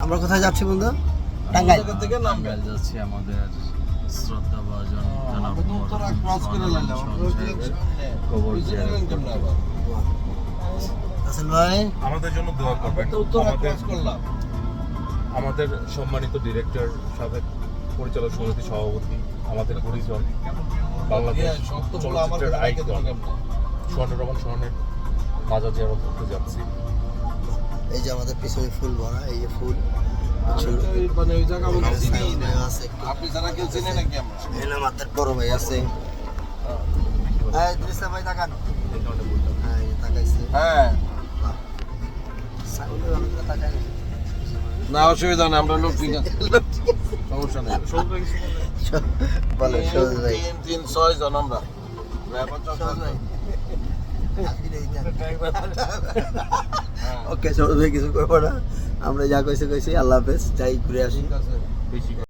আমরা কোথায় যাচ্ছি বন্ধু? টাঙ্গাইল থেকে টাঙ্গাইল যাচ্ছি আমাদের শ্রদ্ধাভাজন জনাব ক্রস করে নিলাম কবর জিয়ারত করতে। হাসান ভাই আমাদের জন্য দোয়া করবেন। আমাদের সম্মানিত ডিরেক্টর, সাবেক পরিচালক সমিতি সভাপতি, আমাদের পরিজন, বাংলাদেশ চলচ্চিত্রের আইকন স্বর্ণরমন স্বর্ণের মাজার জিয়ারত করতে যাচ্ছি। এই যে আমাদের পিছনে ফুল ভরা, এই যে ফুল মানে ওই জায়গা আমাদের চিনি না। আছে। আপনি ছাড়া কেউ চিনে নাকি আমরা? এই নাম আমাদের বড় ভাই আছে। এই দৃশ্য ভাই তাকান। হ্যাঁ এই যে তাকাইছে। হ্যাঁ সাইডে আমরা তাকাই। না অসুবিধা নেই, আমরা লোক ঠিক আছে, সমস্যা নেই। বলে সহজ ভাই। 3-6 জন আমরা ব্যাপার সহজ ভাই। হ্যাঁ ওকে সহজ ভাই কিছু করবো না, আমরা যা কইছি আল্লাহ হাফেজ, যাই ঘুরে আসি। ঠিক আছে। বেশি